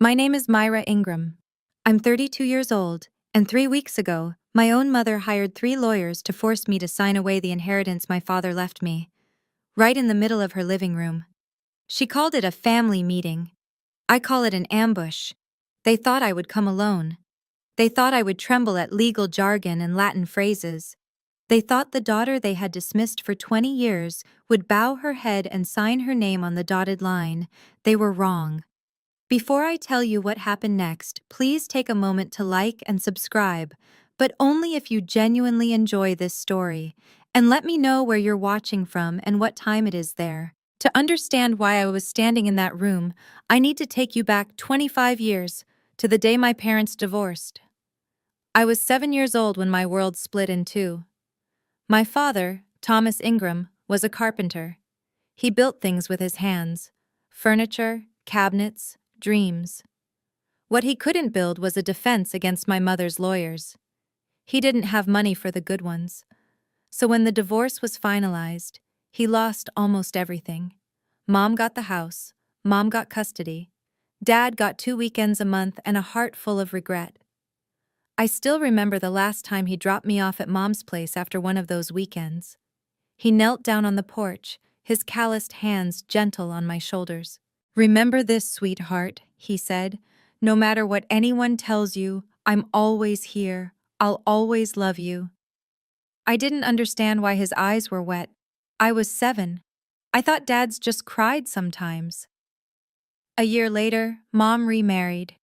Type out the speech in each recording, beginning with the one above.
My name is Myra Ingram. I'm 32 years old, and 3 weeks ago, my own mother hired 3 lawyers to force me to sign away the inheritance my father left me, right in the middle of her living room. She called it a family meeting. I call it an ambush. They thought I would come alone. They thought I would tremble at legal jargon and Latin phrases. They thought the daughter they had dismissed for 20 years would bow her head and sign her name on the dotted line. They were wrong. Before I tell you what happened next, please take a moment to like and subscribe, but only if you genuinely enjoy this story, and let me know where you're watching from and what time it is there. To understand why I was standing in that room, I need to take you back 25 years, to the day my parents divorced. I was 7 years old when my world split in two. My father, Thomas Ingram, was a carpenter. He built things with his hands: furniture, cabinets, dreams. What he couldn't build was a defense against my mother's lawyers. He didn't have money for the good ones. So when the divorce was finalized, he lost almost everything. Mom got the house, Mom got custody, Dad got 2 weekends a month and a heart full of regret. I still remember the last time he dropped me off at Mom's place after one of those weekends. He knelt down on the porch, his calloused hands gentle on my shoulders. "Remember this, sweetheart," he said. "No matter what anyone tells you, I'm always here. I'll always love you." I didn't understand why his eyes were wet. I was 7. I thought dads just cried sometimes. A year later, Mom remarried.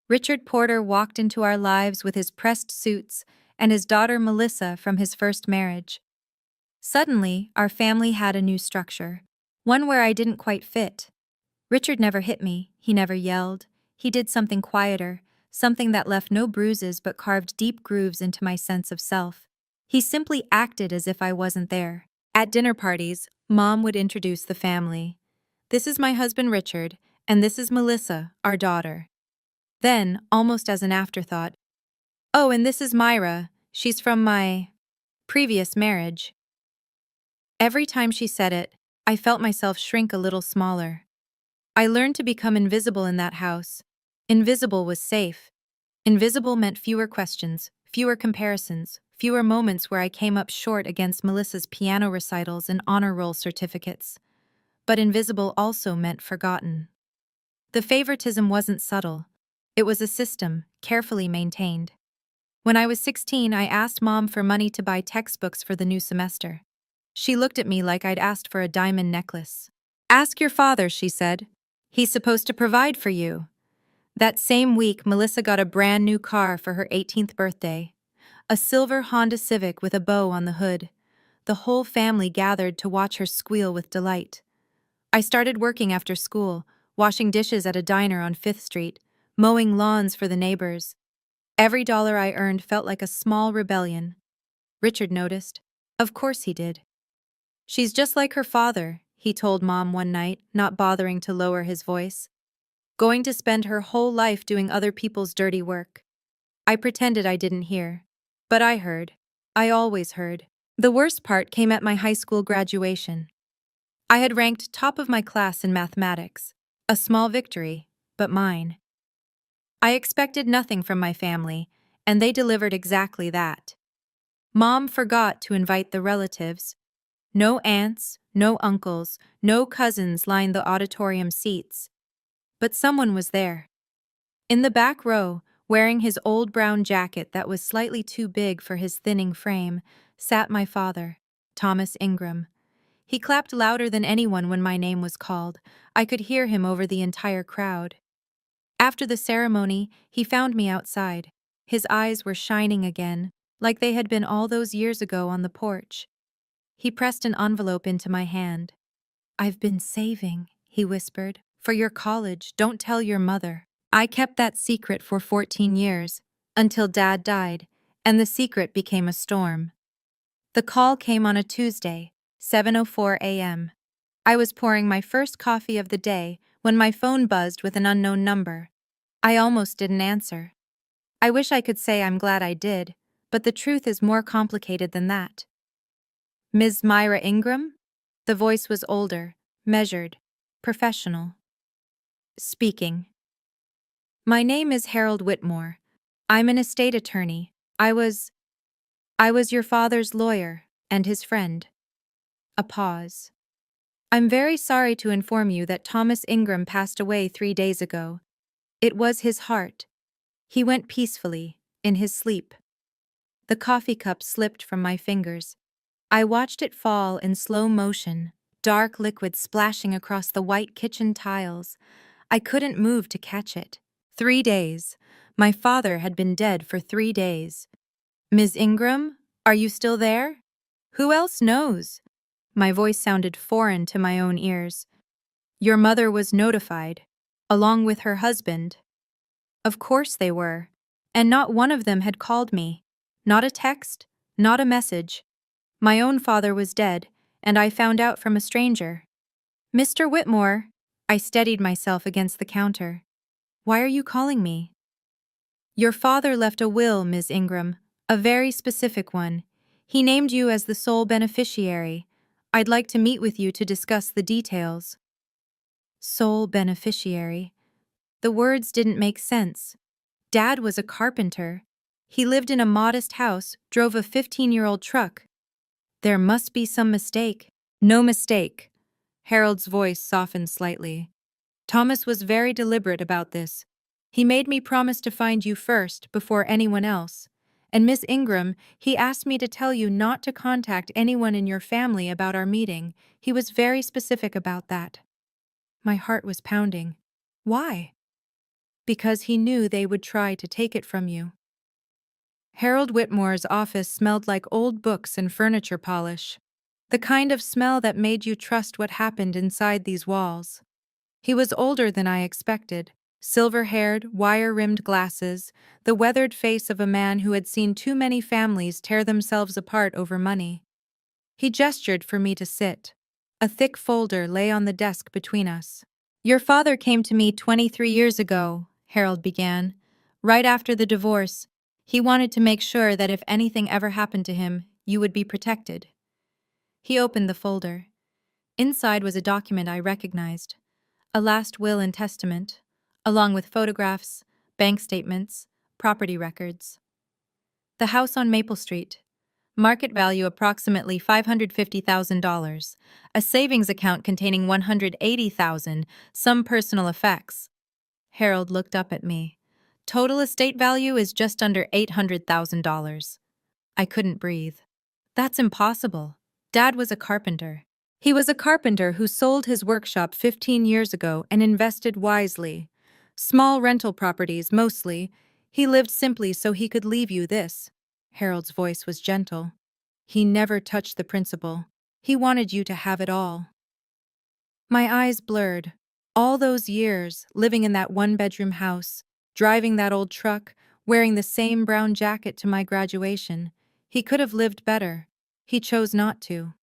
Richard Porter walked into our lives with his pressed suits and his daughter Melissa from his first marriage. Suddenly, our family had a new structure, one where I didn't quite fit. Richard never hit me, he never yelled. He did something quieter, something that left no bruises but carved deep grooves into my sense of self. He simply acted as if I wasn't there. At dinner parties, Mom would introduce the family. "This is my husband Richard, and this is Melissa, our daughter." Then, almost as an afterthought, "Oh, and this is Myra. She's from my previous marriage." Every time she said it, I felt myself shrink a little smaller. I learned to become invisible in that house. Invisible was safe. Invisible meant fewer questions, fewer comparisons, fewer moments where I came up short against Melissa's piano recitals and honor roll certificates. But invisible also meant forgotten. The favoritism wasn't subtle. It was a system, carefully maintained. When I was 16, I asked Mom for money to buy textbooks for the new semester. She looked at me like I'd asked for a diamond necklace. "Ask your father," she said. "He's supposed to provide for you." That same week, Melissa got a brand new car for her 18th birthday. A silver Honda Civic with a bow on the hood. The whole family gathered to watch her squeal with delight. I started working after school, washing dishes at a diner on 5th Street, mowing lawns for the neighbors. Every dollar I earned felt like a small rebellion. Richard noticed. Of course he did. "She's just like her father," he told Mom one night, not bothering to lower his voice. "Going to spend her whole life doing other people's dirty work." I pretended I didn't hear. But I heard. I always heard. The worst part came at my high school graduation. I had ranked top of my class in mathematics. A small victory, but mine. I expected nothing from my family, and they delivered exactly that. Mom forgot to invite the relatives. No aunts, no uncles, no cousins lined the auditorium seats. But someone was there. In the back row, wearing his old brown jacket that was slightly too big for his thinning frame, sat my father, Thomas Ingram. He clapped louder than anyone when my name was called. I could hear him over the entire crowd. After the ceremony, he found me outside. His eyes were shining again, like they had been all those years ago on the porch. He pressed an envelope into my hand. "I've been saving," he whispered, "for your college. Don't tell your mother." I kept that secret for 14 years, until Dad died, and the secret became a storm. The call came on a Tuesday, 7:04 a.m. I was pouring my first coffee of the day when my phone buzzed with an unknown number. I almost didn't answer. I wish I could say I'm glad I did, but the truth is more complicated than that. "Ms. Myra Ingram?" The voice was older, measured, professional. "Speaking." My name is Harold Whitmore. I'm an estate attorney. I was your father's lawyer and his friend. A pause. I'm very sorry to inform you that Thomas Ingram passed away 3 days ago. It was his heart. He went peacefully, in his sleep. The coffee cup slipped from my fingers. I watched it fall in slow motion, dark liquid splashing across the white kitchen tiles. I couldn't move to catch it. 3 days. My father had been dead for 3 days. Ms. Ingram, are you still there? Who else knows? My voice sounded foreign to my own ears. Your mother was notified, along with her husband. Of course they were. And not one of them had called me. Not a text, not a message. My own father was dead, and I found out from a stranger. Mr. Whitmore, I steadied myself against the counter. Why are you calling me? Your father left a will, Ms. Ingram, a very specific one. He named you as the sole beneficiary. I'd like to meet with you to discuss the details. Sole beneficiary. The words didn't make sense. Dad was a carpenter. He lived in a modest house, drove a 15-year-old truck. There must be some mistake. No mistake. Harold's voice softened slightly. Thomas was very deliberate about this. He made me promise to find you first, before anyone else. And Miss Ingram, he asked me to tell you not to contact anyone in your family about our meeting. He was very specific about that. My heart was pounding. Why? Because he knew they would try to take it from you. Harold Whitmore's office smelled like old books and furniture polish. The kind of smell that made you trust what happened inside these walls. He was older than I expected, silver-haired, wire-rimmed glasses, the weathered face of a man who had seen too many families tear themselves apart over money. He gestured for me to sit. A thick folder lay on the desk between us. Your father came to me 23 years ago, Harold began. Right after the divorce, he wanted to make sure that if anything ever happened to him, you would be protected. He opened the folder. Inside was a document I recognized. A last will and testament, along with photographs, bank statements, property records. The house on Maple Street. Market value approximately $550,000. A savings account containing $180,000, some personal effects. Harold looked up at me. Total estate value is just under $800,000. I couldn't breathe. That's impossible. Dad was a carpenter. He was a carpenter who sold his workshop 15 years ago and invested wisely. Small rental properties, mostly. He lived simply so he could leave you this. Harold's voice was gentle. He never touched the principal. He wanted you to have it all. My eyes blurred. All those years, living in that one-bedroom house, driving that old truck, wearing the same brown jacket to my graduation. He could have lived better. He chose not to.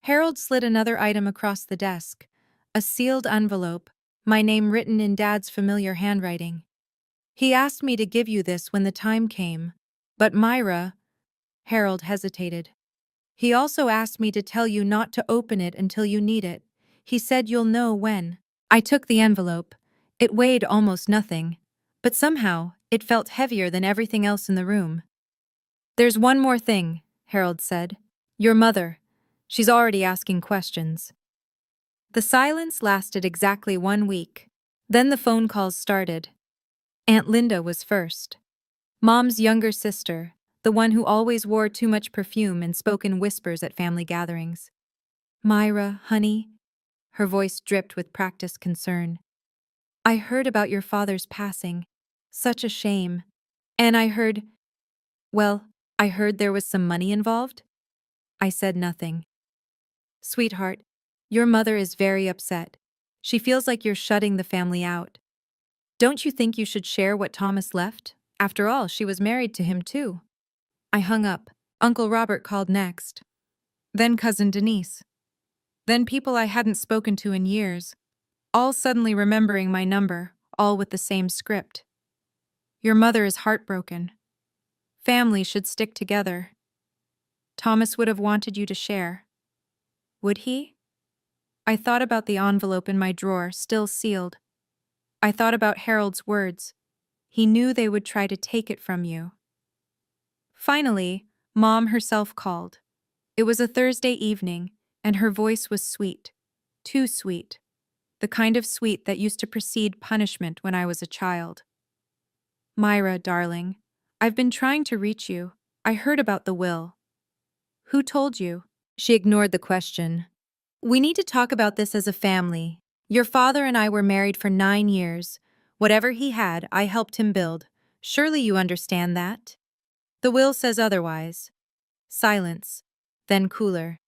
Harold slid another item across the desk. A sealed envelope, my name written in Dad's familiar handwriting. He asked me to give you this when the time came. But Myra... Harold hesitated. He also asked me to tell you not to open it until you need it. He said you'll know when. I took the envelope. It weighed almost nothing. But somehow, it felt heavier than everything else in the room. There's one more thing, Harold said. Your mother. She's already asking questions. The silence lasted exactly 1 week. Then the phone calls started. Aunt Linda was first. Mom's younger sister, the one who always wore too much perfume and spoke in whispers at family gatherings. Myra, honey. Her voice dripped with practiced concern. I heard about your father's passing. Such a shame. And I heard there was some money involved. I said nothing. Sweetheart, your mother is very upset. She feels like you're shutting the family out. Don't you think you should share what Thomas left? After all, she was married to him too. I hung up. Uncle Robert called next. Then Cousin Denise. Then people I hadn't spoken to in years, all suddenly remembering my number, all with the same script. Your mother is heartbroken. Families should stick together. Thomas would have wanted you to share. Would he? I thought about the envelope in my drawer, still sealed. I thought about Harold's words. He knew they would try to take it from you. Finally, Mom herself called. It was a Thursday evening, and her voice was sweet. Too sweet. The kind of sweet that used to precede punishment when I was a child. Myra, darling, I've been trying to reach you. I heard about the will. Who told you? She ignored the question. We need to talk about this as a family. Your father and I were married for 9 years. Whatever he had, I helped him build. Surely you understand that? The will says otherwise. Silence. Then cooler.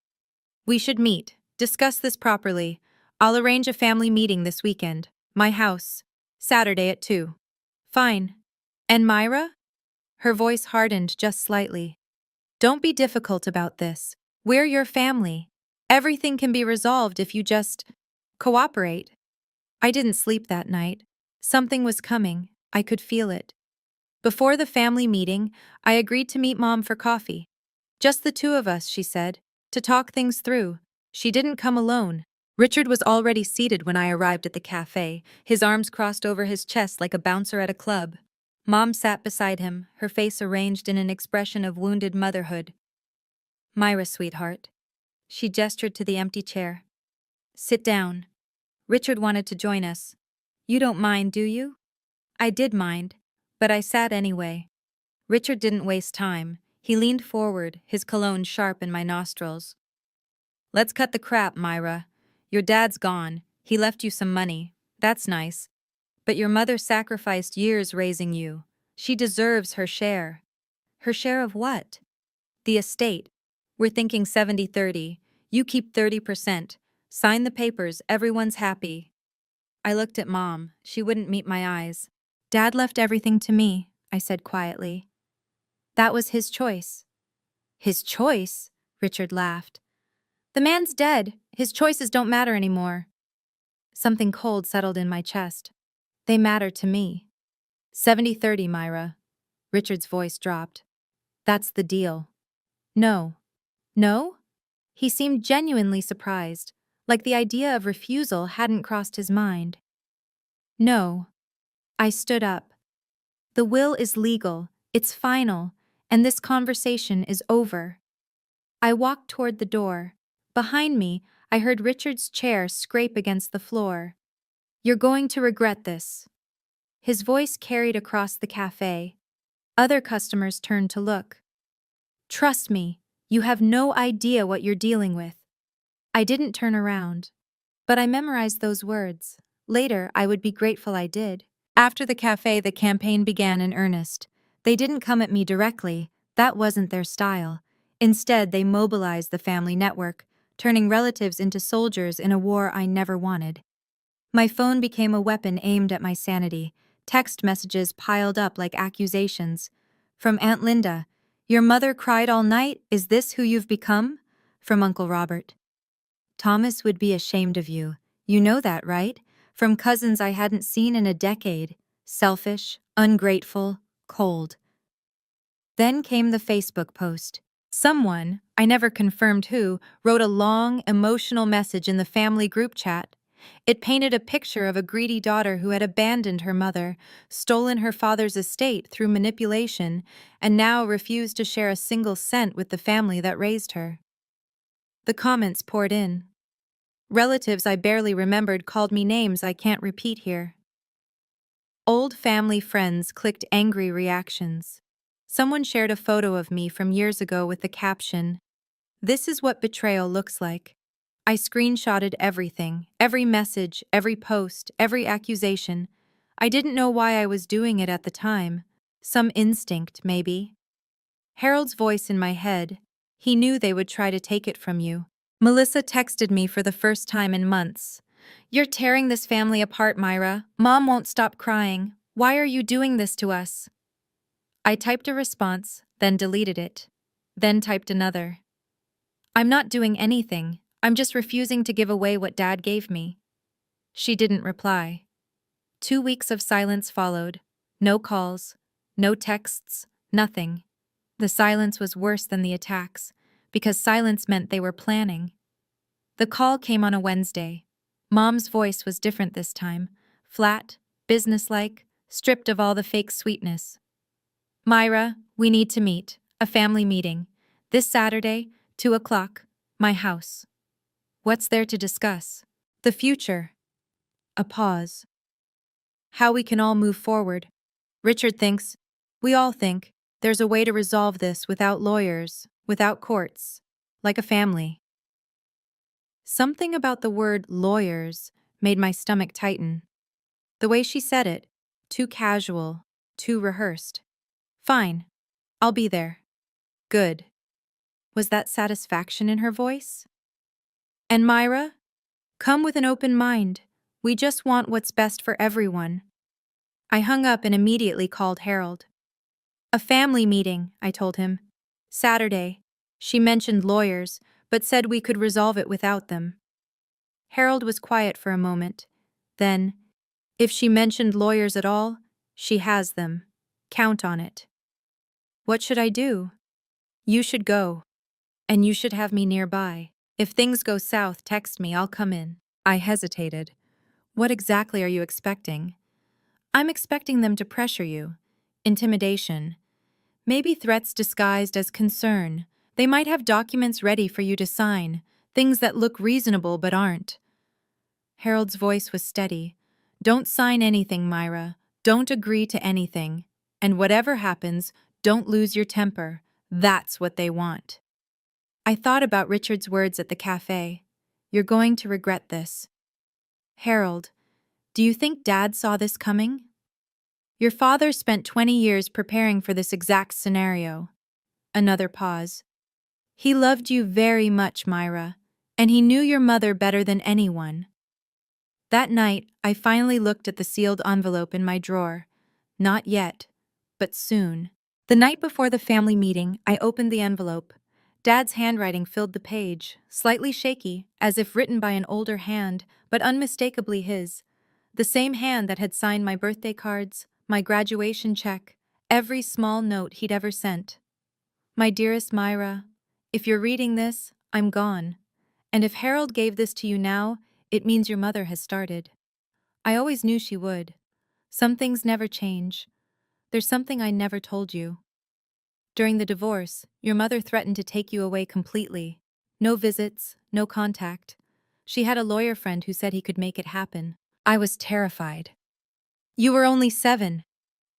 We should meet. Discuss this properly. I'll arrange a family meeting this weekend. My house. Saturday at 2. Fine. And Myra? Her voice hardened just slightly. Don't be difficult about this. We're your family. Everything can be resolved if you just cooperate. I didn't sleep that night. Something was coming. I could feel it. Before the family meeting, I agreed to meet Mom for coffee. Just the two of us, she said, to talk things through. She didn't come alone. Richard was already seated when I arrived at the cafe, his arms crossed over his chest like a bouncer at a club. Mom sat beside him, her face arranged in an expression of wounded motherhood. Myra, sweetheart. She gestured to the empty chair. Sit down. Richard wanted to join us. You don't mind, do you? I did mind, but I sat anyway. Richard didn't waste time. He leaned forward, his cologne sharp in my nostrils. Let's cut the crap, Myra. Your dad's gone. He left you some money. That's nice. But your mother sacrificed years raising you. She deserves her share. Her share of what? The estate. We're thinking 70-30. You keep 30%. Sign the papers, everyone's happy. I looked at Mom. She wouldn't meet my eyes. Dad left everything to me, I said quietly. That was his choice. His choice? Richard laughed. The man's dead. His choices don't matter anymore. Something cold settled in my chest. They matter to me. 70-30, Myra. Richard's voice dropped. That's the deal. No. No? He seemed genuinely surprised, like the idea of refusal hadn't crossed his mind. No. I stood up. The will is legal, it's final, and this conversation is over. I walked toward the door. Behind me, I heard Richard's chair scrape against the floor. You're going to regret this. His voice carried across the cafe. Other customers turned to look. Trust me, you have no idea what you're dealing with. I didn't turn around, but I memorized those words. Later, I would be grateful I did. After the cafe, the campaign began in earnest. They didn't come at me directly. That wasn't their style. Instead, they mobilized the family network, turning relatives into soldiers in a war I never wanted. My phone became a weapon aimed at my sanity. Text messages piled up like accusations. From Aunt Linda, your mother cried all night, is this who you've become? From Uncle Robert. Thomas would be ashamed of you. You know that, right? From cousins I hadn't seen in a decade. Selfish, ungrateful, cold. Then came the Facebook post. Someone, I never confirmed who, wrote a long, emotional message in the family group chat. It painted a picture of a greedy daughter who had abandoned her mother, stolen her father's estate through manipulation, and now refused to share a single cent with the family that raised her. The comments poured in. Relatives I barely remembered called me names I can't repeat here. Old family friends clicked angry reactions. Someone shared a photo of me from years ago with the caption, "This is what betrayal looks like." I screenshotted everything, every message, every post, every accusation. I didn't know why I was doing it at the time. Some instinct, maybe. Harold's voice in my head. He knew they would try to take it from you. Melissa texted me for the first time in months. You're tearing this family apart, Myra. Mom won't stop crying. Why are you doing this to us? I typed a response, then deleted it. Then typed another. I'm not doing anything. I'm just refusing to give away what Dad gave me. She didn't reply. 2 weeks of silence followed. No calls, no texts, nothing. The silence was worse than the attacks, because silence meant they were planning. The call came on a Wednesday. Mom's voice was different this time. Flat, businesslike, stripped of all the fake sweetness. Myra, we need to meet. A family meeting. This Saturday, 2 o'clock, my house. What's there to discuss? The future. A pause. How we can all move forward. Richard thinks, we all think, there's a way to resolve this without lawyers, without courts, like a family. Something about the word lawyers made my stomach tighten. The way she said it, too casual, too rehearsed. Fine, I'll be there. Good. Was that satisfaction in her voice? And Myra? Come with an open mind. We just want what's best for everyone. I hung up and immediately called Harold. A family meeting, I told him. Saturday. She mentioned lawyers, but said we could resolve it without them. Harold was quiet for a moment. Then, if she mentioned lawyers at all, she has them. Count on it. What should I do? You should go. And you should have me nearby. If things go south, text me, I'll come in. I hesitated. What exactly are you expecting? I'm expecting them to pressure you. Intimidation. Maybe threats disguised as concern. They might have documents ready for you to sign, things that look reasonable but aren't. Harold's voice was steady. Don't sign anything, Myra. Don't agree to anything. And whatever happens, don't lose your temper. That's what they want. I thought about Richard's words at the cafe. You're going to regret this. Harold, do you think Dad saw this coming? Your father spent 20 years preparing for this exact scenario. Another pause. He loved you very much, Myra, and he knew your mother better than anyone. That night, I finally looked at the sealed envelope in my drawer. Not yet, but soon. The night before the family meeting, I opened the envelope. Dad's handwriting filled the page, slightly shaky, as if written by an older hand, but unmistakably his. The same hand that had signed my birthday cards, my graduation check, every small note he'd ever sent. My dearest Myra, if you're reading this, I'm gone. And if Harold gave this to you now, it means your mother has started. I always knew she would. Some things never change. There's something I never told you. During the divorce, your mother threatened to take you away completely. No visits, no contact. She had a lawyer friend who said he could make it happen. I was terrified. You were only 7.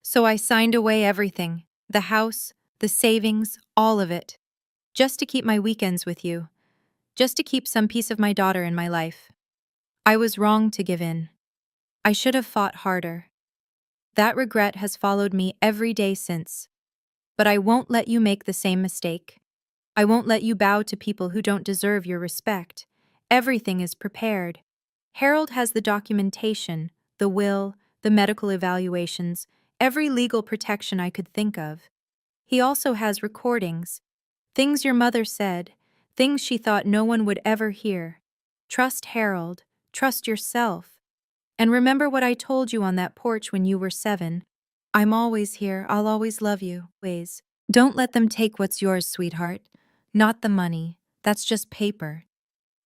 So I signed away everything. The house, the savings, all of it. Just to keep my weekends with you. Just to keep some piece of my daughter in my life. I was wrong to give in. I should have fought harder. That regret has followed me every day since. But I won't let you make the same mistake. I won't let you bow to people who don't deserve your respect. Everything is prepared. Harold has the documentation, the will, the medical evaluations, every legal protection I could think of. He also has recordings. Things your mother said, things she thought no one would ever hear. Trust Harold. Trust yourself. And remember what I told you on that porch when you were 7. I'm always here. I'll always love you. Ways. Don't let them take what's yours, sweetheart. Not the money. That's just paper.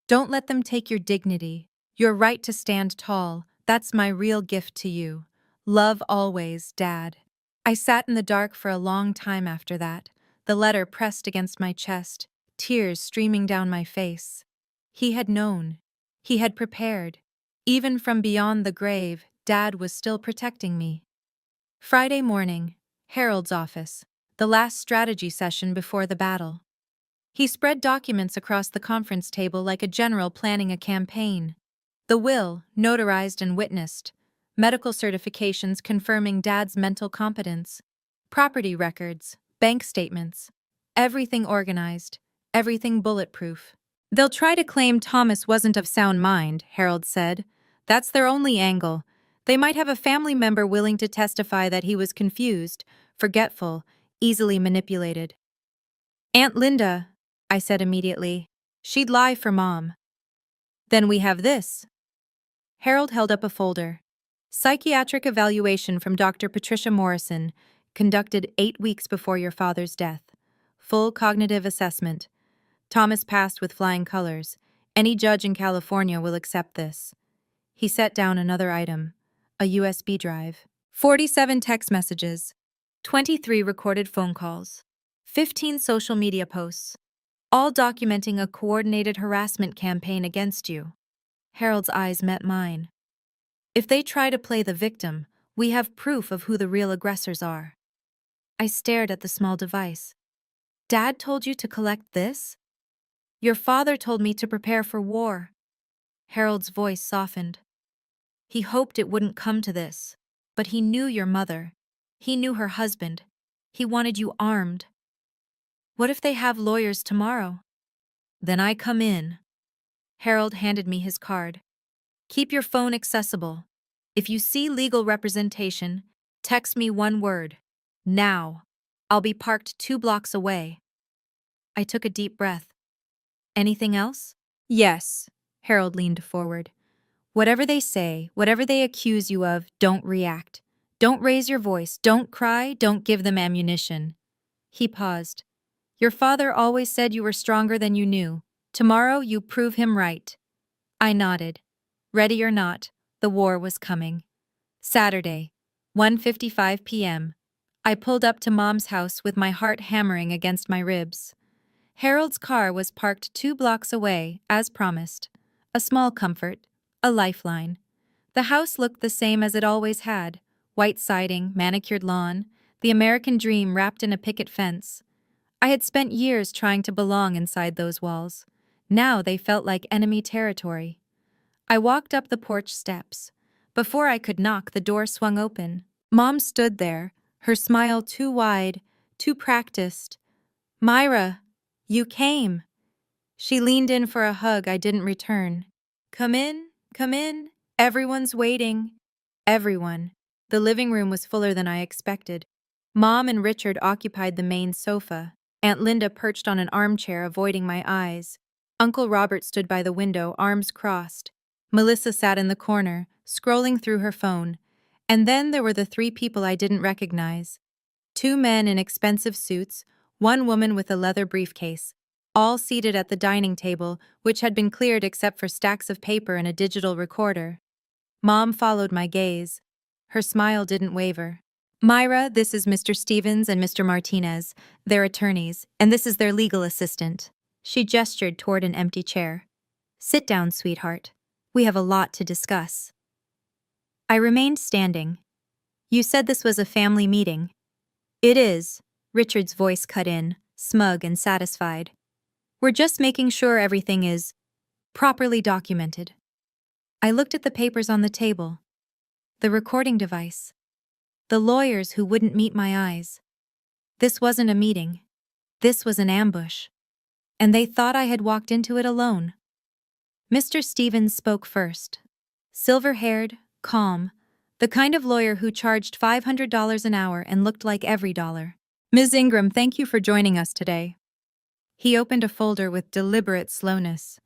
Don't let them take your dignity. Your right to stand tall. That's my real gift to you. Love always, Dad. I sat in the dark for a long time after that, the letter pressed against my chest, tears streaming down my face. He had known. He had prepared. Even from beyond the grave, Dad was still protecting me. Friday morning, Harold's office, the last strategy session before the battle. He spread documents across the conference table like a general planning a campaign. The will, notarized and witnessed. Medical certifications confirming Dad's mental competence. Property records, bank statements. Everything organized, everything bulletproof. They'll try to claim Thomas wasn't of sound mind, Harold said. That's their only angle. They might have a family member willing to testify that he was confused, forgetful, easily manipulated. Aunt Linda, I said immediately. She'd lie for Mom. Then we have this. Harold held up a folder. Psychiatric evaluation from Dr. Patricia Morrison, conducted 8 weeks before your father's death. Full cognitive assessment. Thomas passed with flying colors. Any judge in California will accept this. He set down another item, a USB drive. 47 text messages, 23 recorded phone calls, 15 social media posts, all documenting a coordinated harassment campaign against you. Harold's eyes met mine. If they try to play the victim, we have proof of who the real aggressors are. I stared at the small device. Dad told you to collect this? Your father told me to prepare for war. Harold's voice softened. He hoped it wouldn't come to this, but he knew your mother. He knew her husband. He wanted you armed. What if they have lawyers tomorrow? Then I come in. Harold handed me his card. Keep your phone accessible. If you see legal representation, text me one word. Now. I'll be parked 2 blocks away. I took a deep breath. Anything else? Yes. Harold leaned forward. Whatever they say, whatever they accuse you of, don't react. Don't raise your voice, don't cry, don't give them ammunition. He paused. Your father always said you were stronger than you knew. Tomorrow you prove him right. I nodded. Ready or not, the war was coming. Saturday, 1:55 p.m. I pulled up to Mom's house with my heart hammering against my ribs. Harold's car was parked 2 blocks away, as promised. A small comfort, a lifeline. The house looked the same as it always had. White siding, manicured lawn, the American dream wrapped in a picket fence. I had spent years trying to belong inside those walls. Now they felt like enemy territory. I walked up the porch steps. Before I could knock, the door swung open. Mom stood there, her smile too wide, too practiced. Myra, you came. She leaned in for a hug I didn't return. Come in, come in. Everyone's waiting. Everyone. The living room was fuller than I expected. Mom and Richard occupied the main sofa. Aunt Linda perched on an armchair, avoiding my eyes. Uncle Robert stood by the window, arms crossed. Melissa sat in the corner, scrolling through her phone. And then there were the 3 people I didn't recognize. 2 men in expensive suits, 1 woman with a leather briefcase, all seated at the dining table, which had been cleared except for stacks of paper and a digital recorder. Mom followed my gaze. Her smile didn't waver. Myra, this is Mr. Stevens and Mr. Martinez, their attorneys, and this is their legal assistant. She gestured toward an empty chair. Sit down, sweetheart. We have a lot to discuss. I remained standing. You said this was a family meeting. It is, Richard's voice cut in, smug and satisfied. We're just making sure everything is properly documented. I looked at the papers on the table. The recording device. The lawyers who wouldn't meet my eyes. This wasn't a meeting. This was an ambush. And they thought I had walked into it alone. Mr. Stevens spoke first. Silver-haired, calm, the kind of lawyer who charged $500 an hour and looked like every dollar. Ms. Ingram, thank you for joining us today. He opened a folder with deliberate slowness.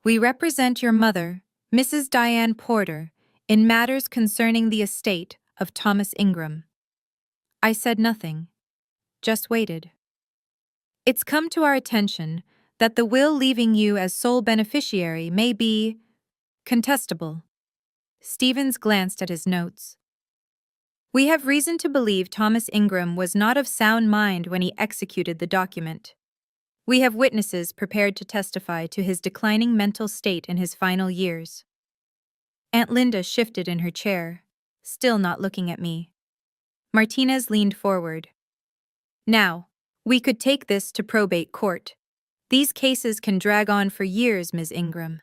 We represent your mother, Mrs. Diane Porter, in matters concerning the estate of Thomas Ingram. I said nothing, just waited. It's come to our attention that the will leaving you as sole beneficiary may be contestable. Stevens glanced at his notes. We have reason to believe Thomas Ingram was not of sound mind when he executed the document. We have witnesses prepared to testify to his declining mental state in his final years. Aunt Linda shifted in her chair, still not looking at me. Martinez leaned forward. Now, we could take this to probate court. These cases can drag on for years, Ms. Ingram.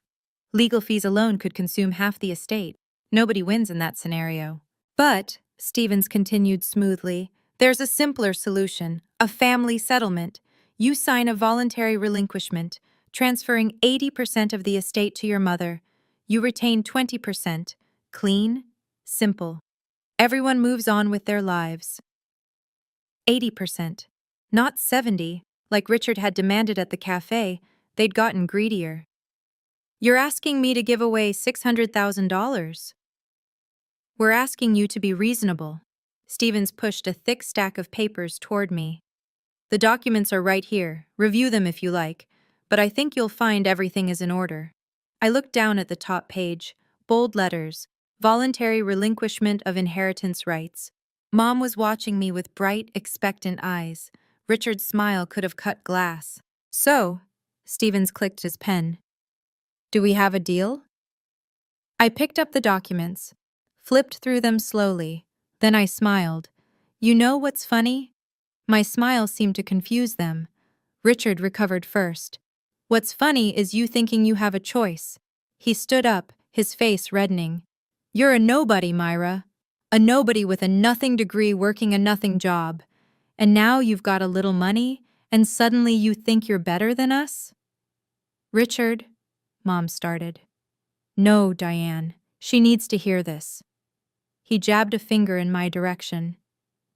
Legal fees alone could consume half the estate. Nobody wins in that scenario. But, Stevens continued smoothly, there's a simpler solution, a family settlement. You sign a voluntary relinquishment, transferring 80% of the estate to your mother. You retain 20%. Clean, simple. Everyone moves on with their lives. 80%. Not 70%, like Richard had demanded at the cafe. They'd gotten greedier. You're asking me to give away $600,000. We're asking you to be reasonable. Stevens pushed a thick stack of papers toward me. The documents are right here. Review them if you like, but I think you'll find everything is in order. I looked down at the top page, bold letters, Voluntary relinquishment of inheritance rights. Mom was watching me with bright, expectant eyes. Richard's smile could have cut glass. So, Stevens clicked his pen. Do we have a deal? I picked up the documents, flipped through them slowly. Then I smiled. You know what's funny? My smile seemed to confuse them. Richard recovered first. What's funny is you thinking you have a choice. He stood up, his face reddening. You're a nobody, Myra. A nobody with a nothing degree working a nothing job. And now you've got a little money, and suddenly you think you're better than us? Richard, Mom started. No, Diane. She needs to hear this. He jabbed a finger in my direction.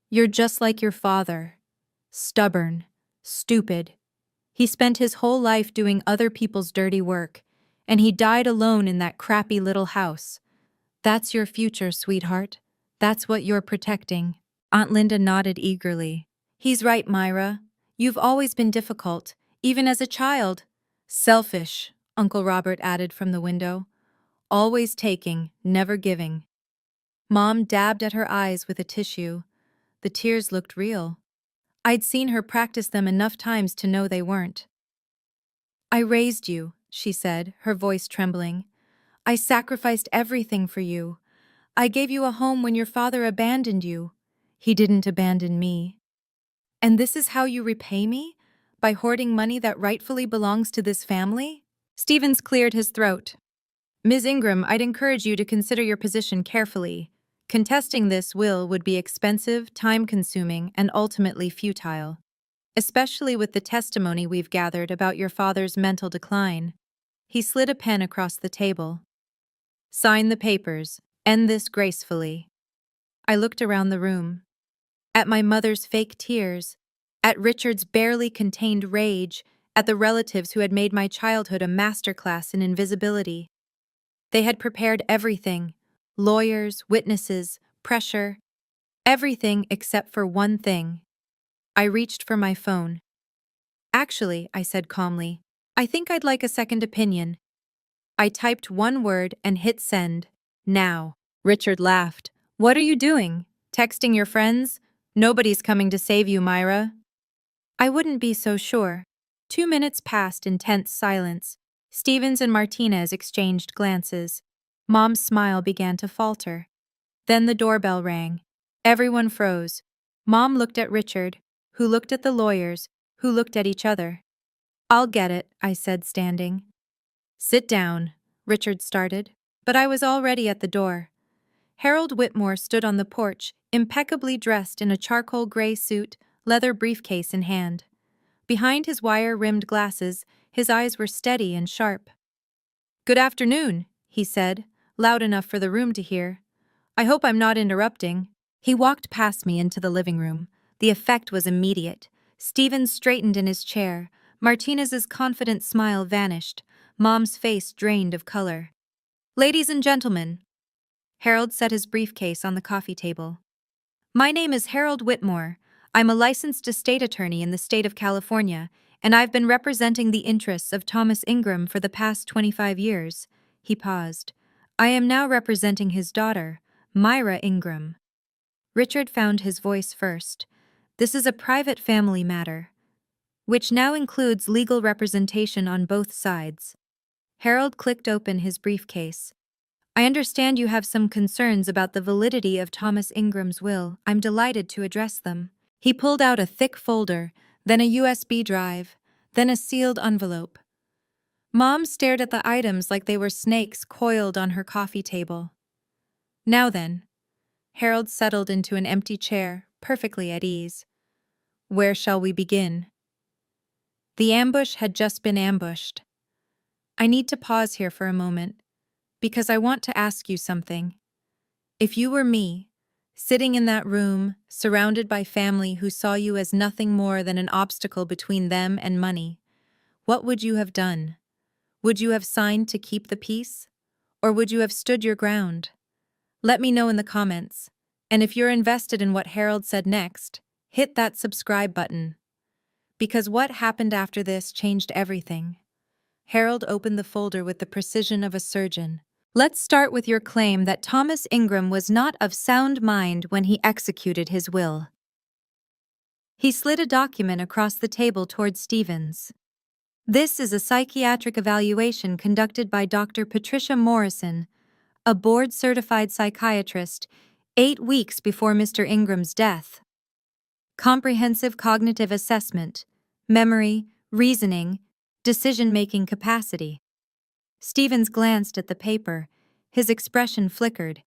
You're just like your father. Stubborn. Stupid. He spent his whole life doing other people's dirty work, and he died alone in that crappy little house. That's your future, sweetheart. That's what you're protecting. Aunt Linda nodded eagerly. He's right, Myra. You've always been difficult, even as a child. Selfish, Uncle Robert added from the window. Always taking, never giving. Mom dabbed at her eyes with a tissue. The tears looked real. I'd seen her practice them enough times to know they weren't. I raised you, she said, her voice trembling. I sacrificed everything for you. I gave you a home when your father abandoned you. He didn't abandon me. And this is how you repay me? By hoarding money that rightfully belongs to this family? Stevens cleared his throat. Ms. Ingram, I'd encourage you to consider your position carefully. Contesting this will would be expensive, time-consuming, and ultimately futile. Especially with the testimony we've gathered about your father's mental decline. He slid a pen across the table. Sign the papers. End this gracefully. I looked around the room. At my mother's fake tears, at Richard's barely contained rage, at the relatives who had made my childhood a masterclass in invisibility. They had prepared everything, lawyers, witnesses, pressure, everything except for one thing. I reached for my phone. Actually, I said calmly, I think I'd like a second opinion. I typed one word and hit send. Now. Richard laughed. What are you doing? Texting your friends? Nobody's coming to save you, Myra. I wouldn't be so sure. 2 minutes passed in tense silence. Stevens and Martinez exchanged glances. Mom's smile began to falter. Then the doorbell rang. Everyone froze. Mom looked at Richard, who looked at the lawyers, who looked at each other. I'll get it, I said, standing. Sit down, Richard started, but I was already at the door. Harold Whitmore stood on the porch, impeccably dressed in a charcoal gray suit, leather briefcase in hand. Behind his wire-rimmed glasses, his eyes were steady and sharp. Good afternoon, he said, loud enough for the room to hear. I hope I'm not interrupting. He walked past me into the living room. The effect was immediate. Stevens straightened in his chair. Martinez's confident smile vanished. Mom's face drained of color. Ladies and gentlemen. Harold set his briefcase on the coffee table. My name is Harold Whitmore. I'm a licensed estate attorney in the state of California, and I've been representing the interests of Thomas Ingram for the past 25 years. He paused. I am now representing his daughter, Myra Ingram. Richard found his voice first. This is a private family matter, which now includes legal representation on both sides. Harold clicked open his briefcase. I understand you have some concerns about the validity of Thomas Ingram's will. I'm delighted to address them. He pulled out a thick folder, then a USB drive, then a sealed envelope. Mom stared at the items like they were snakes coiled on her coffee table. Now then. Harold settled into an empty chair, perfectly at ease. Where shall we begin? The ambush had just been ambushed. I need to pause here for a moment, because I want to ask you something. If you were me, sitting in that room, surrounded by family who saw you as nothing more than an obstacle between them and money, what would you have done? Would you have signed to keep the peace? Or would you have stood your ground? Let me know in the comments. And if you're invested in what Harold said next, hit that subscribe button. Because what happened after this changed everything. Harold opened the folder with the precision of a surgeon. Let's start with your claim that Thomas Ingram was not of sound mind when he executed his will. He slid a document across the table toward Stevens. This is a psychiatric evaluation conducted by Dr. Patricia Morrison, a board-certified psychiatrist, 8 weeks before Mr. Ingram's death. Comprehensive cognitive assessment, memory, reasoning, decision-making capacity. Stevens glanced at the paper. His expression flickered.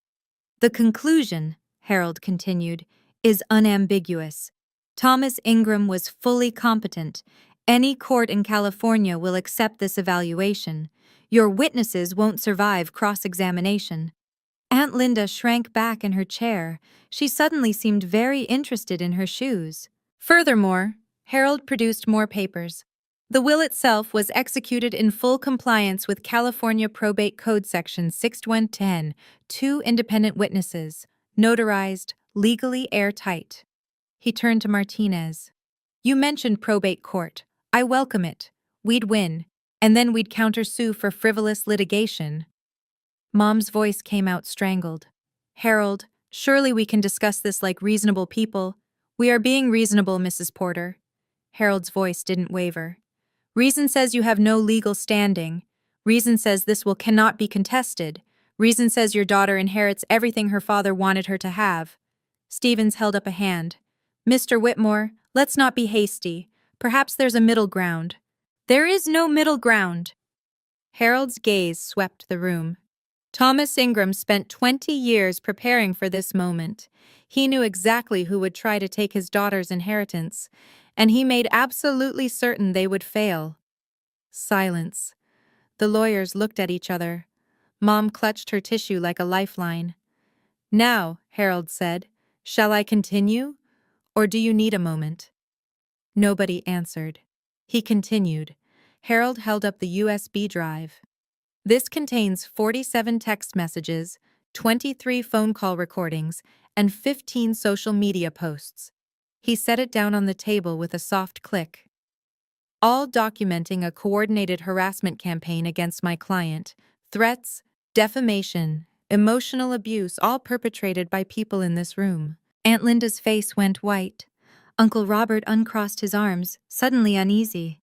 The conclusion, Harold continued, is unambiguous. Thomas Ingram was fully competent. Any court in California will accept this evaluation. Your witnesses won't survive cross-examination. Aunt Linda shrank back in her chair. She suddenly seemed very interested in her shoes. Furthermore, Harold produced more papers. The will itself was executed in full compliance with California Probate Code Section 6110, 2 independent witnesses, notarized, legally airtight. He turned to Martinez. You mentioned probate court. I welcome it. We'd win, and then we'd countersue for frivolous litigation. Mom's voice came out strangled. Harold, surely we can discuss this like reasonable people. We are being reasonable, Mrs. Porter. Harold's voice didn't waver. Reason says you have no legal standing. Reason says this will cannot be contested. Reason says your daughter inherits everything her father wanted her to have. Stevens held up a hand. Mr. Whitmore, let's not be hasty. Perhaps there's a middle ground. There is no middle ground. Harold's gaze swept the room. Thomas Ingram spent 20 years preparing for this moment. He knew exactly who would try to take his daughter's inheritance, and he made absolutely certain they would fail. Silence. The lawyers looked at each other. Mom clutched her tissue like a lifeline. Now, Harold said, shall I continue, or do you need a moment? Nobody answered. He continued. Harold held up the USB drive. This contains 47 text messages, 23 phone call recordings, and 15 social media posts. He set it down on the table with a soft click. All documenting a coordinated harassment campaign against my client, threats, defamation, emotional abuse, all perpetrated by people in this room. Aunt Linda's face went white. Uncle Robert uncrossed his arms, suddenly uneasy.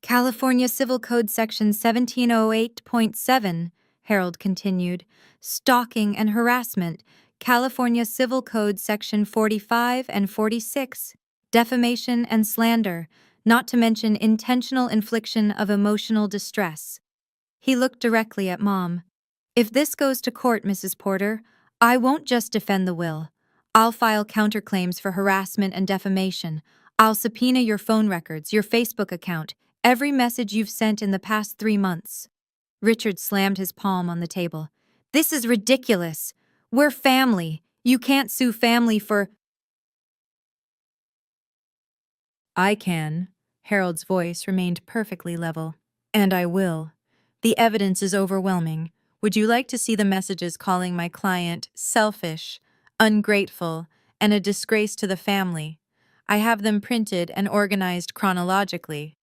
California Civil Code Section 1708.7, Harold continued, stalking and harassment. California Civil Code Section 45 and 46, defamation and slander, not to mention intentional infliction of emotional distress. He looked directly at Mom. If this goes to court, Mrs. Porter, I won't just defend the will. I'll file counterclaims for harassment and defamation. I'll subpoena your phone records, your Facebook account, every message you've sent in the past 3 months. Richard slammed his palm on the table. This is ridiculous. We're family. You can't sue family for... I can. Harold's voice remained perfectly level. And I will. The evidence is overwhelming. Would you like to see the messages calling my client selfish, ungrateful, and a disgrace to the family? I have them printed and organized chronologically.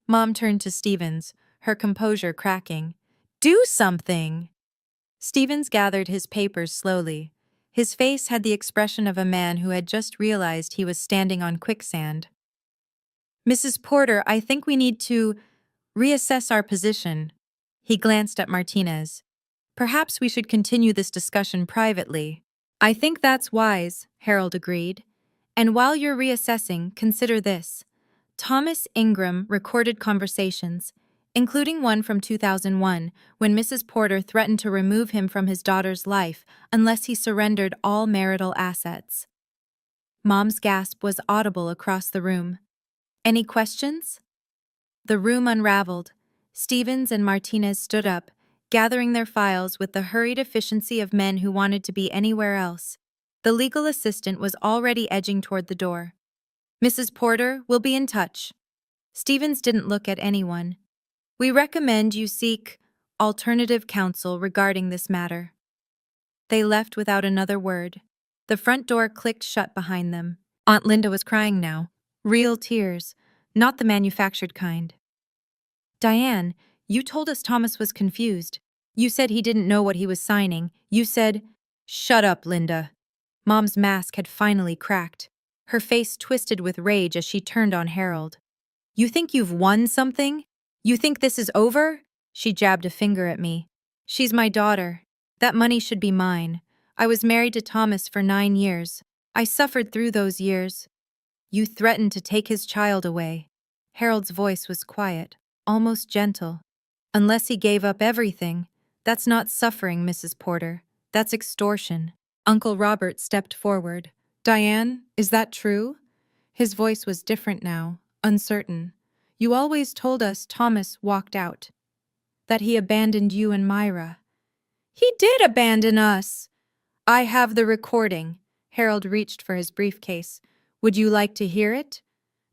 Mom turned to Stevens, her composure cracking. Do something! Stevens gathered his papers slowly. His face had the expression of a man who had just realized he was standing on quicksand. Mrs. Porter, I think we need to reassess our position. He glanced at Martinez. Perhaps we should continue this discussion privately. I think that's wise, Harold agreed. And while you're reassessing, consider this. Thomas Ingram recorded conversations, including one from 2001, when Mrs. Porter threatened to remove him from his daughter's life unless he surrendered all marital assets. Mom's gasp was audible across the room. Any questions? The room unraveled. Stevens and Martinez stood up, gathering their files with the hurried efficiency of men who wanted to be anywhere else. The legal assistant was already edging toward the door. Mrs. Porter, we'll be in touch. Stevens didn't look at anyone. We recommend you seek alternative counsel regarding this matter. They left without another word. The front door clicked shut behind them. Aunt Linda was crying now. Real tears, not the manufactured kind. Diane, you told us Thomas was confused. You said he didn't know what he was signing. You said, "Shut up, Linda." Mom's mask had finally cracked. Her face twisted with rage as she turned on Harold. You think you've won something? You think this is over? She jabbed a finger at me. She's my daughter. That money should be mine. I was married to Thomas for 9 years. I suffered through those years. You threatened to take his child away. Harold's voice was quiet, almost gentle. Unless he gave up everything. That's not suffering, Mrs. Porter. That's extortion. Uncle Robert stepped forward. Diane, is that true? His voice was different now, uncertain. You always told us Thomas walked out. That he abandoned you and Myra. He did abandon us! I have the recording. Harold reached for his briefcase. Would you like to hear it?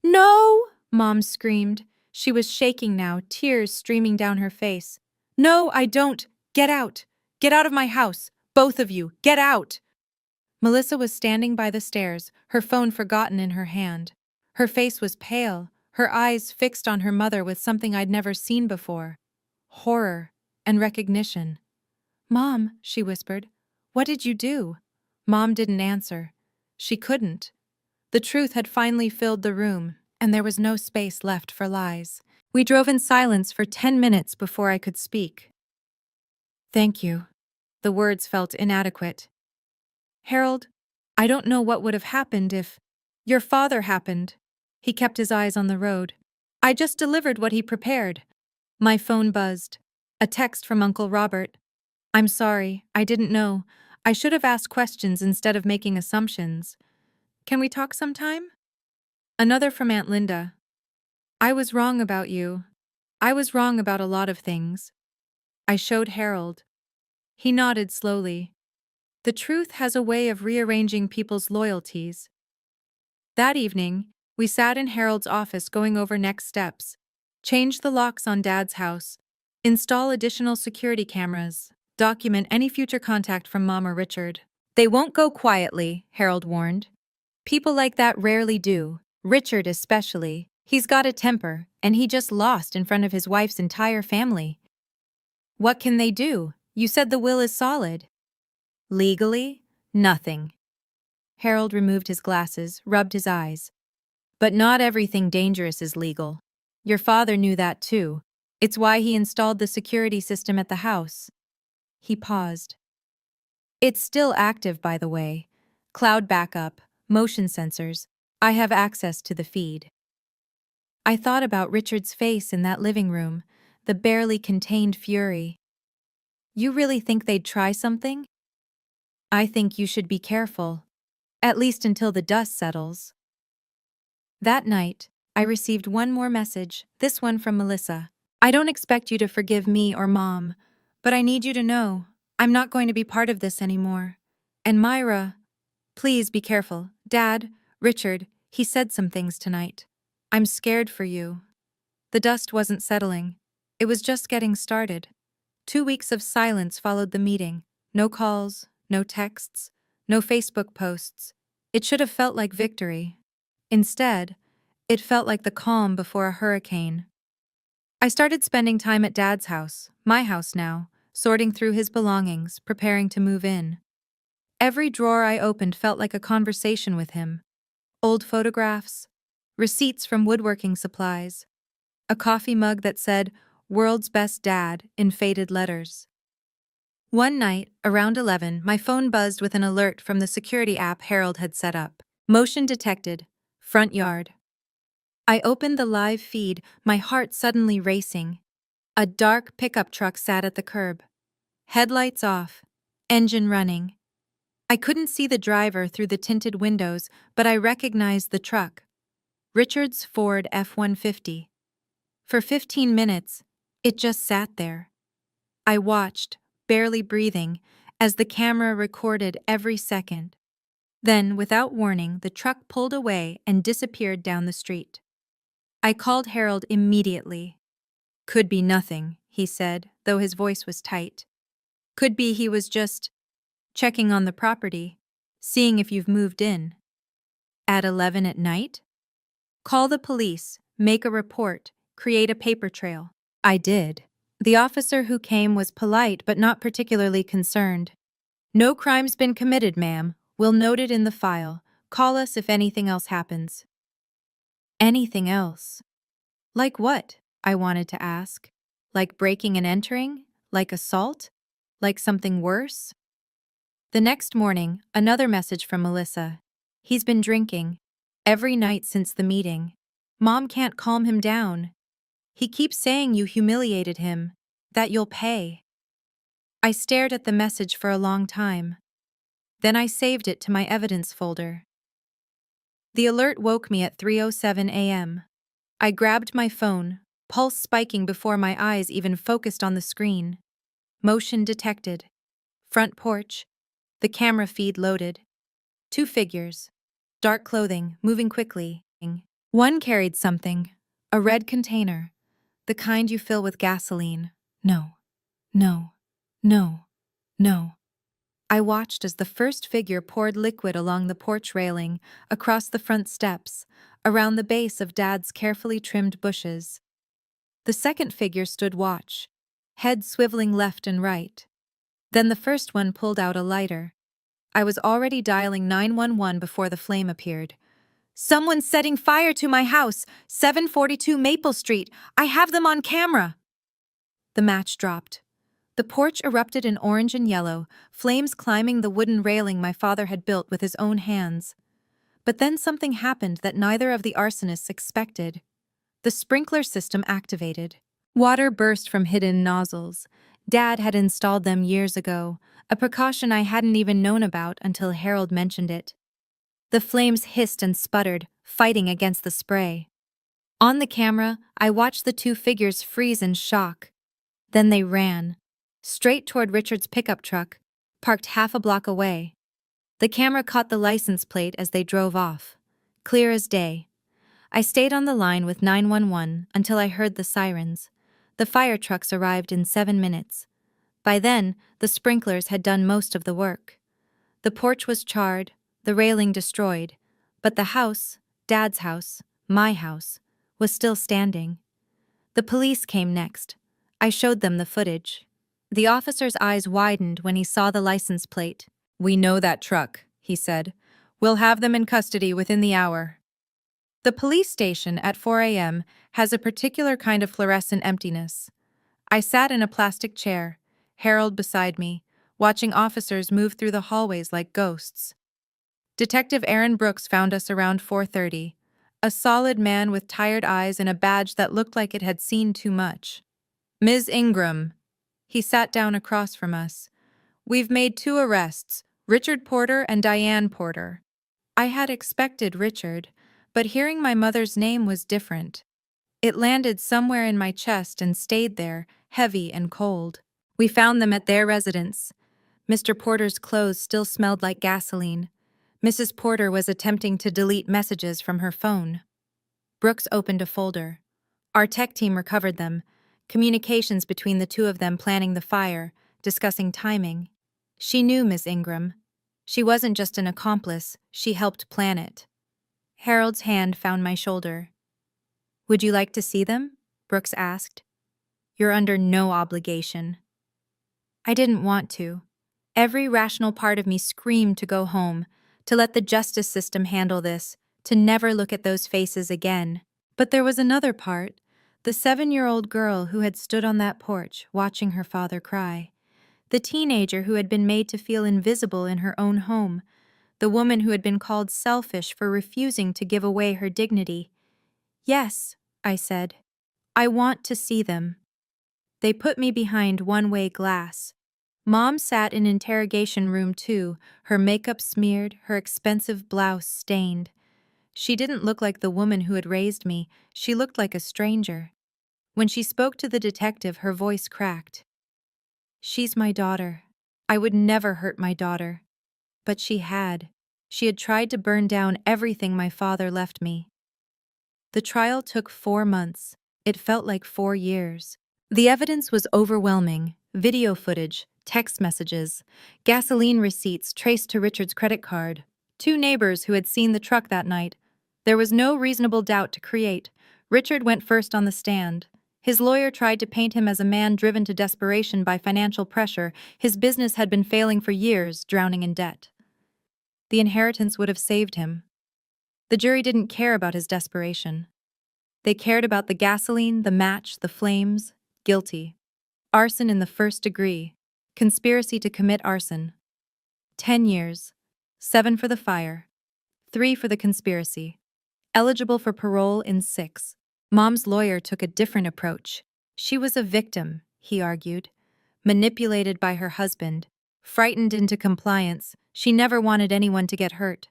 No! Mom screamed. She was shaking now, tears streaming down her face. No, I don't. Get out. Get out of my house. Both of you. Get out. Melissa was standing by the stairs, her phone forgotten in her hand. Her face was pale, her eyes fixed on her mother with something I'd never seen before. Horror and recognition. Mom, she whispered, what did you do? Mom didn't answer. She couldn't. The truth had finally filled the room, and there was no space left for lies. We drove in silence for 10 minutes before I could speak. Thank you. The words felt inadequate. Harold, I don't know what would have happened if your father happened. He kept his eyes on the road. I just delivered what he prepared. My phone buzzed. A text from Uncle Robert. I'm sorry, I didn't know. I should have asked questions instead of making assumptions. Can we talk sometime? Another from Aunt Linda. I was wrong about you. I was wrong about a lot of things. I showed Harold. He nodded slowly. The truth has a way of rearranging people's loyalties. That evening, we sat in Harold's office going over next steps. Change the locks on Dad's house. Install additional security cameras. Document any future contact from Mom or Richard. They won't go quietly, Harold warned. People like that rarely do. Richard especially. He's got a temper, and he just lost in front of his wife's entire family. What can they do? You said the will is solid. Legally? Nothing. Harold removed his glasses, rubbed his eyes. But not everything dangerous is legal. Your father knew that too. It's why he installed the security system at the house. He paused. It's still active, by the way. Cloud backup, motion sensors. I have access to the feed. I thought about Richard's face in that living room, the barely contained fury. You really think they'd try something? I think you should be careful. At least until the dust settles. That night, I received one more message, this one from Melissa. I don't expect you to forgive me or Mom, but I need you to know I'm not going to be part of this anymore. And Myra, please be careful. Dad, Richard, he said some things tonight. I'm scared for you. The dust wasn't settling. It was just getting started. 2 weeks of silence followed the meeting. No calls, no texts, no Facebook posts. It should have felt like victory. Instead, it felt like the calm before a hurricane. I started spending time at Dad's house, my house now, sorting through his belongings, preparing to move in. Every drawer I opened felt like a conversation with him. Old photographs, receipts from woodworking supplies, a coffee mug that said, "World's Best Dad," in faded letters. One night, around 11, my phone buzzed with an alert from the security app Harold had set up. Motion detected. Front yard. I opened the live feed, my heart suddenly racing. A dark pickup truck sat at the curb. Headlights off. Engine running. I couldn't see the driver through the tinted windows, but I recognized the truck. Richard's Ford F-150. For 15 minutes, it just sat there. I watched, barely breathing, as the camera recorded every second. Then, without warning, the truck pulled away and disappeared down the street. I called Harold immediately. Could be nothing, he said, though his voice was tight. Could be he was just checking on the property, seeing if you've moved in. At 11 at night? Call the police, make a report, create a paper trail. I did. The officer who came was polite but not particularly concerned. "No crime's been committed, ma'am. We'll note it in the file. Call us if anything else happens." Anything else? Like what? I wanted to ask. Like breaking and entering? Like assault? Like something worse? The next morning, another message from Melissa. "He's been drinking. Every night since the meeting. Mom can't calm him down. He keeps saying you humiliated him, that you'll pay." I stared at the message for a long time. Then I saved it to my evidence folder. The alert woke me at 3:07 a.m. I grabbed my phone, pulse spiking before my eyes even focused on the screen. Motion detected. Front porch. The camera feed loaded. 2 figures. Dark clothing, moving quickly. One carried something. A red container. The kind you fill with gasoline. No. No. No. No. I watched as the first figure poured liquid along the porch railing, across the front steps, around the base of Dad's carefully trimmed bushes. The second figure stood watch, head swiveling left and right. Then the first one pulled out a lighter. I was already dialing 911 before the flame appeared. "Someone's setting fire to my house, 742 Maple Street. I have them on camera." The match dropped. The porch erupted in orange and yellow, flames climbing the wooden railing my father had built with his own hands. But then something happened that neither of the arsonists expected. The sprinkler system activated. Water burst from hidden nozzles. Dad had installed them years ago, a precaution I hadn't even known about until Harold mentioned it. The flames hissed and sputtered, fighting against the spray. On the camera, I watched the 2 figures freeze in shock. Then they ran. Straight toward Richard's pickup truck, parked half a block away. The camera caught the license plate as they drove off. Clear as day. I stayed on the line with 911 until I heard the sirens. The fire trucks arrived in 7 minutes. By then, the sprinklers had done most of the work. The porch was charred, the railing destroyed, but the house, Dad's house, my house, was still standing. The police came next. I showed them the footage. The officer's eyes widened when he saw the license plate. "We know that truck," he said. "We'll have them in custody within the hour." The police station at 4 a.m. has a particular kind of fluorescent emptiness. I sat in a plastic chair, Harold beside me, watching officers move through the hallways like ghosts. Detective Aaron Brooks found us around 4:30, a solid man with tired eyes and a badge that looked like it had seen too much. "Ms. Ingram." He sat down across from us. "We've made 2 arrests, Richard Porter and Diane Porter." I had expected Richard, but hearing my mother's name was different. It landed somewhere in my chest and stayed there, heavy and cold. "We found them at their residence." Mr. Porter's clothes still smelled like gasoline. Mrs. Porter was attempting to delete messages from her phone. Brooks opened a folder. Our tech team recovered them. Communications between the 2 of them planning the fire, discussing timing. She knew Miss Ingram. She wasn't just an accomplice, she helped plan it. Harold's hand found my shoulder. "Would you like to see them?" Brooks asked. "You're under no obligation." I didn't want to. Every rational part of me screamed to go home, to let the justice system handle this, to never look at those faces again. But there was another part, the 7-year-old girl who had stood on that porch, watching her father cry. The teenager who had been made to feel invisible in her own home. The woman who had been called selfish for refusing to give away her dignity. "Yes," I said. "I want to see them." They put me behind one-way glass. Mom sat in interrogation room 2, her makeup smeared, her expensive blouse stained. She didn't look like the woman who had raised me, she looked like a stranger. When she spoke to the detective, her voice cracked. "She's my daughter. I would never hurt my daughter." But she had. She had tried to burn down everything my father left me. The trial took 4 months. It felt like 4 years. The evidence was overwhelming. Video footage, text messages, gasoline receipts traced to Richard's credit card, 2 neighbors who had seen the truck that night. There was no reasonable doubt to create. Richard went first on the stand. His lawyer tried to paint him as a man driven to desperation by financial pressure. His business had been failing for years, drowning in debt. The inheritance would have saved him. The jury didn't care about his desperation. They cared about the gasoline, the match, the flames. Guilty. Arson in the first degree. Conspiracy to commit arson. 10 years. 7 for the fire. 3 for the conspiracy. Eligible for parole in 6. Mom's lawyer took a different approach. She was a victim, he argued. Manipulated by her husband. Frightened into compliance, she never wanted anyone to get hurt.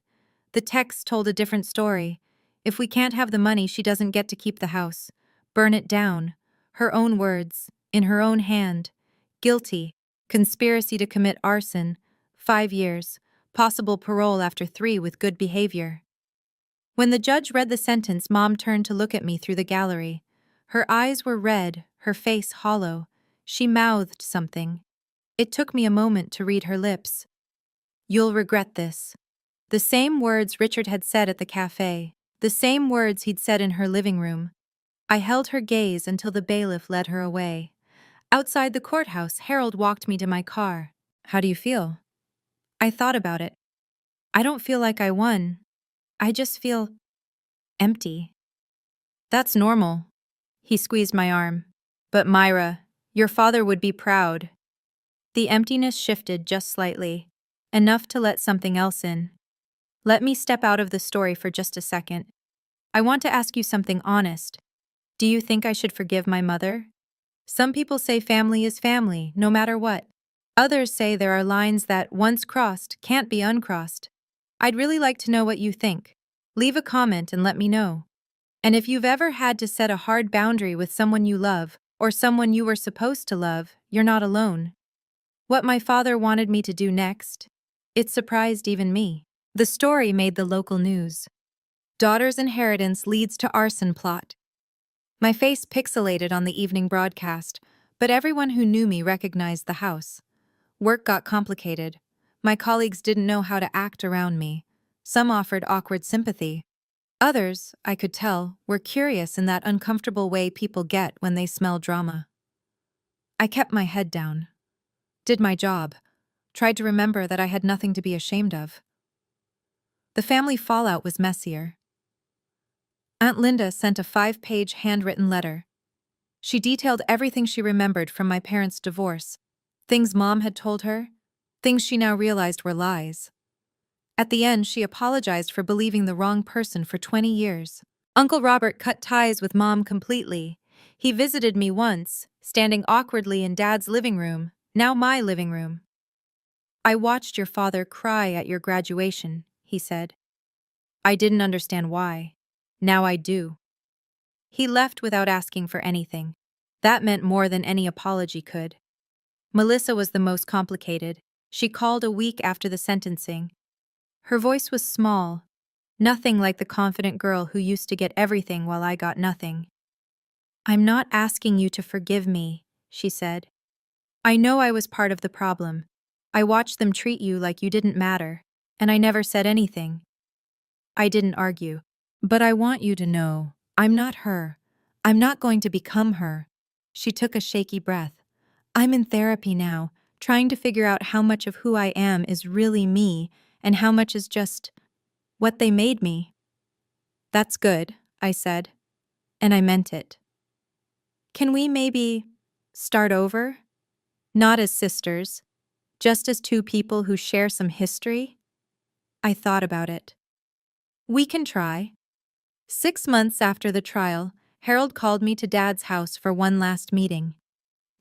The text told a different story. If we can't have the money, she doesn't get to keep the house. Burn it down. Her own words, in her own hand. Guilty. Conspiracy to commit arson. 5 years. Possible parole after 3 with good behavior. When the judge read the sentence, Mom turned to look at me through the gallery. Her eyes were red, her face hollow. She mouthed something. It took me a moment to read her lips. "You'll regret this." The same words Richard had said at the cafe. The same words he'd said in her living room. I held her gaze until the bailiff led her away. Outside the courthouse, Harold walked me to my car. "How do you feel?" I thought about it. I don't feel like I won. I just feel empty. "That's normal." He squeezed my arm. "But Myra, your father would be proud." The emptiness shifted just slightly, enough to let something else in. Let me step out of the story for just a second. I want to ask you something honest. Do you think I should forgive my mother? Some people say family is family, no matter what. Others say there are lines that, once crossed, can't be uncrossed. I'd really like to know what you think. Leave a comment and let me know. And if you've ever had to set a hard boundary with someone you love, or someone you were supposed to love, you're not alone. What my father wanted me to do next? It surprised even me. The story made the local news. Daughter's inheritance leads to arson plot. My face pixelated on the evening broadcast, but everyone who knew me recognized the house. Work got complicated. My colleagues didn't know how to act around me. Some offered awkward sympathy. Others, I could tell, were curious in that uncomfortable way people get when they smell drama. I kept my head down. Did my job. Tried to remember that I had nothing to be ashamed of. The family fallout was messier. Aunt Linda sent a 5-page handwritten letter. She detailed everything she remembered from my parents' divorce. Things Mom had told her, things she now realized were lies. At the end, she apologized for believing the wrong person for 20 years. Uncle Robert cut ties with Mom completely. He visited me once, standing awkwardly in Dad's living room, now my living room. "I watched your father cry at your graduation," he said. "I didn't understand why. Now I do." He left without asking for anything. That meant more than any apology could. Melissa was the most complicated. She called a week after the sentencing. Her voice was small, nothing like the confident girl who used to get everything while I got nothing. "I'm not asking you to forgive me," she said. "I know I was part of the problem. I watched them treat you like you didn't matter, and I never said anything." I didn't argue. "But I want you to know, I'm not her. I'm not going to become her." She took a shaky breath. "I'm in therapy now, trying to figure out how much of who I am is really me and how much is just what they made me." "That's good," I said. And I meant it. "Can we maybe start over? Not as sisters, just as two people who share some history?" I thought about it. "We can try." 6 months after the trial, Harold called me to Dad's house for one last meeting.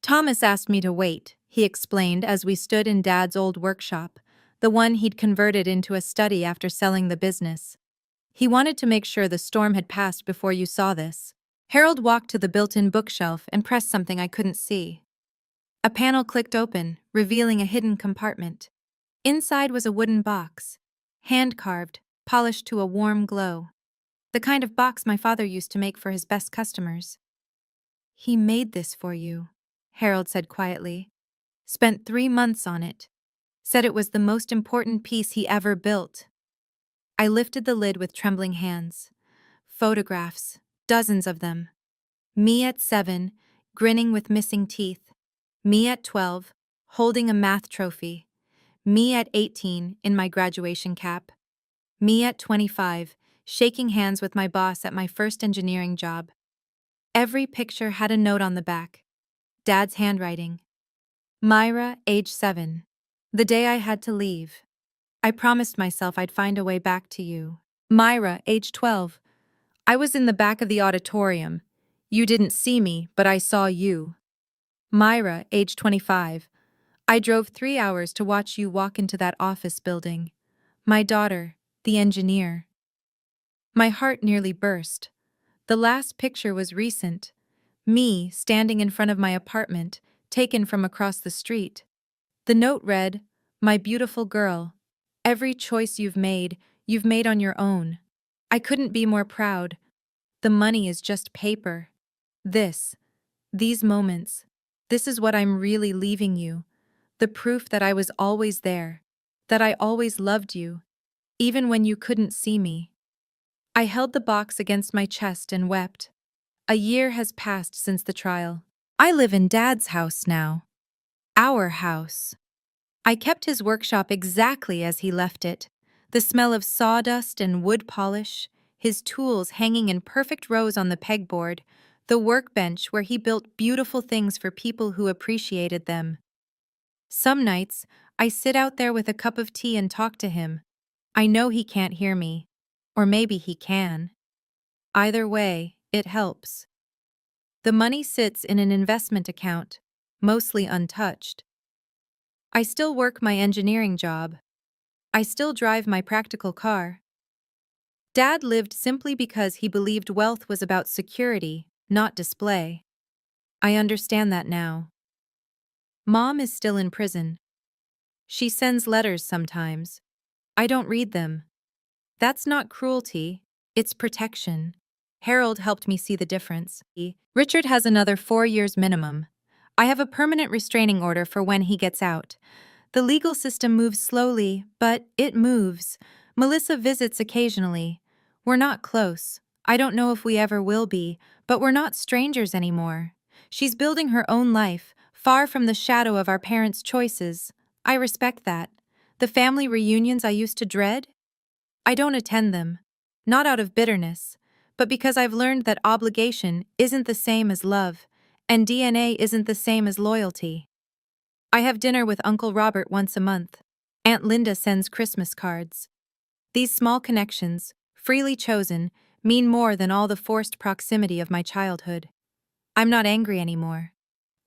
"Thomas asked me to wait," he explained as we stood in Dad's old workshop, the one he'd converted into a study after selling the business. "He wanted to make sure the storm had passed before you saw this." Harold walked to the built-in bookshelf and pressed something I couldn't see. A panel clicked open, revealing a hidden compartment. Inside was a wooden box, hand-carved, polished to a warm glow. The kind of box my father used to make for his best customers. "He made this for you," Harold said quietly. "Spent 3 months on it. Said it was the most important piece he ever built." I lifted the lid with trembling hands. Photographs, dozens of them. Me at 7, grinning with missing teeth. Me at 12, holding a math trophy. Me at 18, in my graduation cap. Me at 25, shaking hands with my boss at my first engineering job. Every picture had a note on the back. Dad's handwriting. Myra, age 7. The day I had to leave. I promised myself I'd find a way back to you. Myra, age 12. I was in the back of the auditorium. You didn't see me, but I saw you. Myra, age 25. I drove 3 hours to watch you walk into that office building. My daughter, the engineer. My heart nearly burst. The last picture was recent. Me, standing in front of my apartment, taken from across the street. The note read, "My beautiful girl, every choice you've made on your own. I couldn't be more proud. The money is just paper. These moments, this is what I'm really leaving you. The proof that I was always there, that I always loved you, even when you couldn't see me." I held the box against my chest and wept. A year has passed since the trial. I live in Dad's house now. Our house. I kept his workshop exactly as he left it. The smell of sawdust and wood polish, his tools hanging in perfect rows on the pegboard, the workbench where he built beautiful things for people who appreciated them. Some nights, I sit out there with a cup of tea and talk to him. I know he can't hear me. Or maybe he can. Either way, it helps. The money sits in an investment account, mostly untouched. I still work my engineering job. I still drive my practical car. Dad lived simply because he believed wealth was about security, not display. I understand that now. Mom is still in prison. She sends letters sometimes. I don't read them. That's not cruelty, it's protection. Harold helped me see the difference. Richard has another 4 years minimum. I have a permanent restraining order for when he gets out. The legal system moves slowly, but it moves. Melissa visits occasionally. We're not close. I don't know if we ever will be, but we're not strangers anymore. She's building her own life, far from the shadow of our parents' choices. I respect that. The family reunions I used to dread? I don't attend them. Not out of bitterness, but because I've learned that obligation isn't the same as love, and DNA isn't the same as loyalty. I have dinner with Uncle Robert once a month. Aunt Linda sends Christmas cards. These small connections, freely chosen, mean more than all the forced proximity of my childhood. I'm not angry anymore.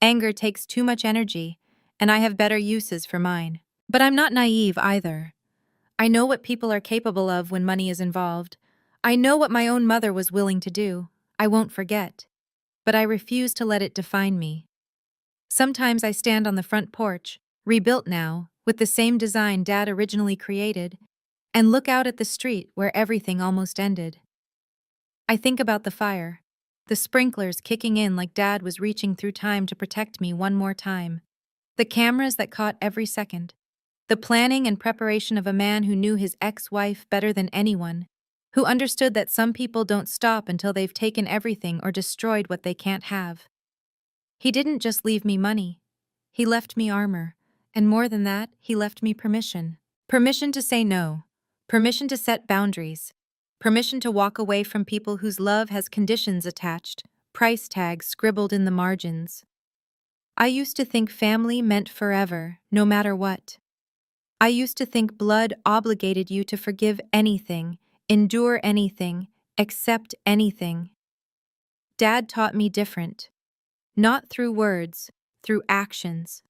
Anger takes too much energy, and I have better uses for mine. But I'm not naive either. I know what people are capable of when money is involved. I know what my own mother was willing to do. I won't forget. But I refuse to let it define me. Sometimes I stand on the front porch, rebuilt now, with the same design Dad originally created, and look out at the street where everything almost ended. I think about the fire, the sprinklers kicking in like Dad was reaching through time to protect me one more time, the cameras that caught every second, the planning and preparation of a man who knew his ex-wife better than anyone, who understood that some people don't stop until they've taken everything or destroyed what they can't have. He didn't just leave me money. He left me armor, and more than that, he left me permission. Permission to say no. Permission to set boundaries. Permission to walk away from people whose love has conditions attached, price tags scribbled in the margins. I used to think family meant forever, no matter what. I used to think blood obligated you to forgive anything, endure anything, accept anything. Dad taught me different. Not through words, through actions.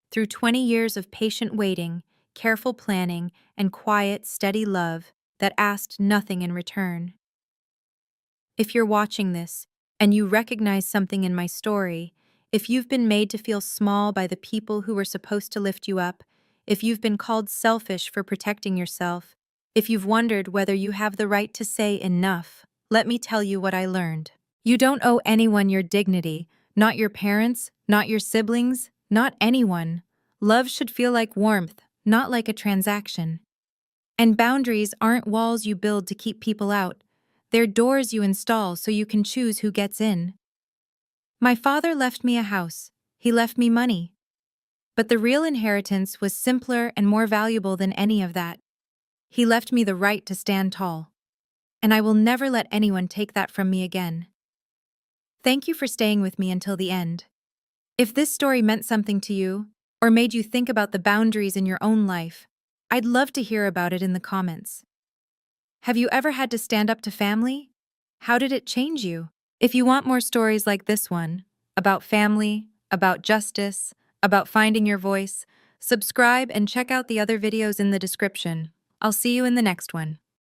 Through 20 years of patient waiting, careful planning, and quiet, steady love that asked nothing in return. If you're watching this, and you recognize something in my story, if you've been made to feel small by the people who were supposed to lift you up, if you've been called selfish for protecting yourself, if you've wondered whether you have the right to say enough, let me tell you what I learned. You don't owe anyone your dignity, not your parents, not your siblings, not anyone. Love should feel like warmth, not like a transaction. And boundaries aren't walls you build to keep people out. They're doors you install so you can choose who gets in. My father left me a house. He left me money. But the real inheritance was simpler and more valuable than any of that. He left me the right to stand tall. And I will never let anyone take that from me again. Thank you for staying with me until the end. If this story meant something to you, or made you think about the boundaries in your own life, I'd love to hear about it in the comments. Have you ever had to stand up to family? How did it change you? If you want more stories like this one, about family, about justice, about finding your voice, subscribe and check out the other videos in the description. I'll see you in the next one.